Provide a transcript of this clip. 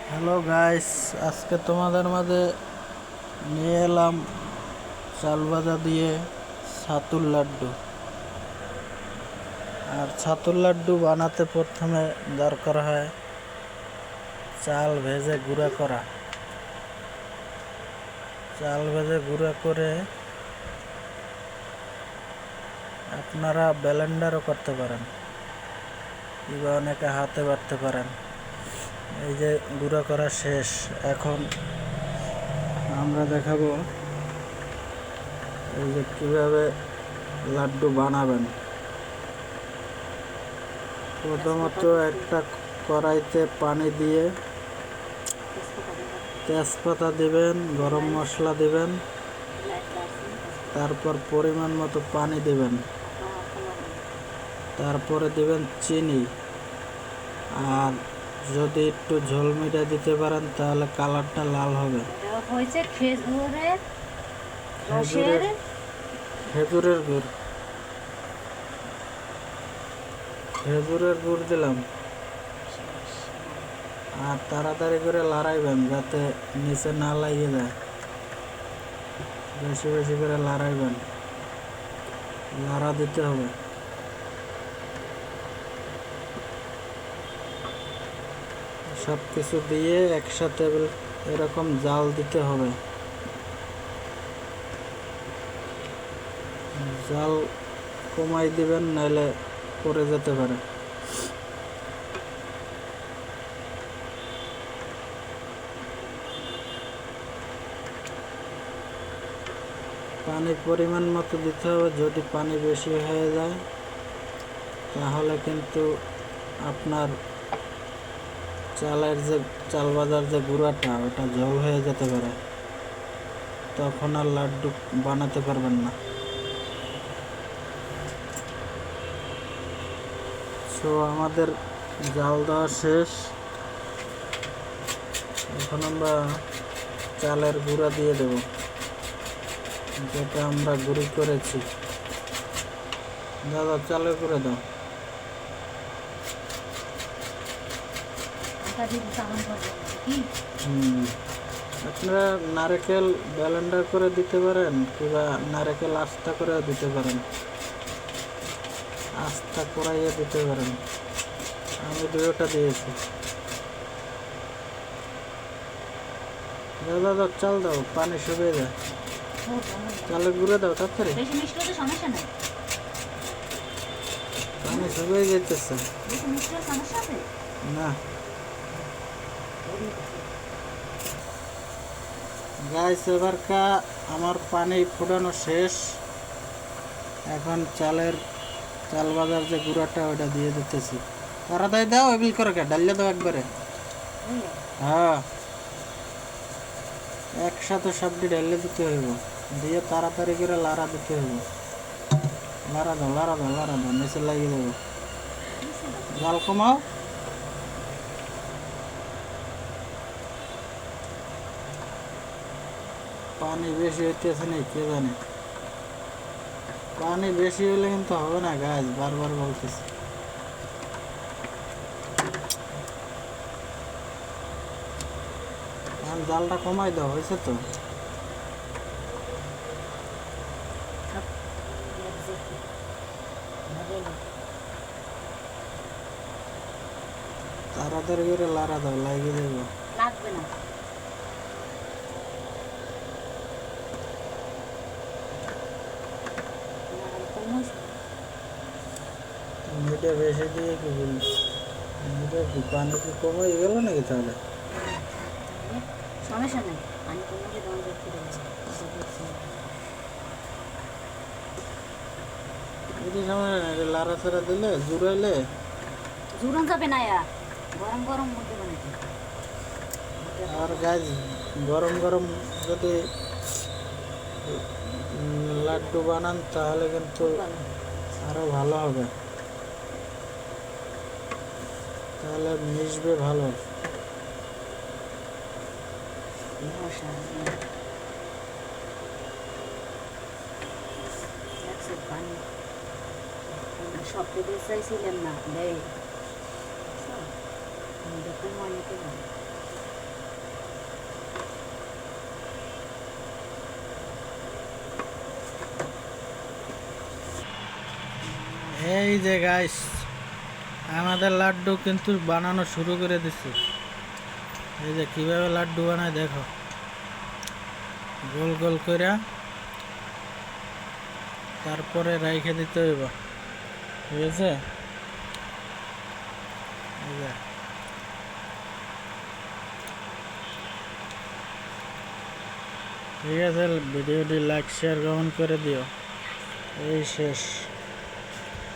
Hello guys, আজকে তোমাদের মাঝে নিয়ে এলাম চাল ভাজা দিয়ে ছাতুর লাড্ডু। আর ছাতুর লাড্ডু বানাতে প্রথমে দরকার হয় চাল ভেজে গুঁড়া করা। চাল ভেজে গুঁড়া করে আপনারা ব্লেন্ডারও করতে পারেন, কিংবা অনেকে হাতে বাটতে পারেন। এই যে গুঁড়া করা শেষ, এখন আমরা দেখাবো এই যে কিভাবে লাড্ডু বানাবেন। প্রথমত একটা কড়াইতে পানি দিয়ে তেজপাতা দিবেন, গরম মশলা দিবেন, তারপর পরিমাণ মতো পানি দিবেন, তারপরে দিবেন চিনি। আর যদি একটু ঝোল মিঠা দিতে পারেন তাহলে কালারটা লাল হবে। খেজুরের গুড়, খেজুরের গুড় দিলাম। আর তাড়াতাড়ি করে লড়াইবেন যাতে নিচে না লাগিয়ে যায়। বেশি বেশি করে লড়াইবেন, লড়া দিতে হবে। সব কিছু দিয়ে একসাথে এরকম জাল দিতে হবে। জাল কমাই দিবেন, নাহলে পড়ে যেতে পারে। পানির পরিমাণ মতো দিতে হবে। যদি পানি বেশি হয়ে যায় তাহলে কিন্তু আপনার চাল ভাজার যে গুঁড়াটা ওটা ঝোল হয়ে যেতে পারে, তখন আর লাড্ডু বানাতে পারবেন না। সো আমাদের জাল দেওয়া শেষ। এখন আমরা চালের গুঁড়া দিয়ে দেব, যেটা আমরা গুঁড়ি করেছি। দাদা চালের গুঁড়া দাও। আপনারা নারকেল ব্লেন্ডার করে দিতে পারেন, কিংবা নারকেল আস্তা করেও দিতে পারেন, আস্তা করাইয়ে দিতে পারেন। আমি দুটোটা দিয়েছি। দাদা চাল দাও, পানি শুকিয়ে যায়। চালের গুঁড়ো দাও তাড়াতাড়ি, পানি শুকিয়ে যেতেছে না। গাইস, এবারকা আমার পানি ফোটানো শেষ। এখন চাল ভাজার যে গুঁড়াটা ওটা দিয়ে দিতেছি। তাড়াতাড়ি দাও, এবিল করে ডালিয়ে দাও একবারে। হ্যাঁ, একসাথে সবটি ঢেলে দিতে হইব, দিয়ে তাড়াতাড়ি করে লাড়া দিতে হইব। লাড়া দাও, লাড়া দাও, লাড়া দাও, নিচে লাগিয়ে দেবো। জাল কমাও। পানি বেশি হইতেছে না, কে জানে। পানি বেশি হলে কিন্তু হবে না গাছ, বারবার বলতেছি। জালটা কমাই দাও, হয়েছে তো। তাড়াতাড়ি করে লাড়া দাও, লাগিয়ে দেবো। লাগবে না। মিঠে বেশি দিয়ে কি বলি, মিঠে কি পানি কি কমে গেল নাকি? তাহলে সমস্যা নেই, পানি কমে সময় লাড়া ছাড়া দিলে জুড়াইলে জুড়ন যাবে না। গরম গরম মধ্যে বানাইতে। আর গাছ গরম গরম যদি লাড্ডু বানান তাহলে কিন্তু আরো ভালো হবে, তাহলে মিশবে ভালো। সব থেকে চাইছিলেন না, দেখুন অনেকে এই যে গাইস, আমাদের লাড্ডু কিন্তু বানানো শুরু করে দিচ্ছে। এই যে কিভাবে লাড্ডু বানায় দেখো, গোল গোল করে তারপরে রাইখে দিতে হইব, ঠিক আছে? এই যে ঠিক আছে, ভিডিওটি লাইক শেয়ার কমেন্ট করে দিও। এই শেষ।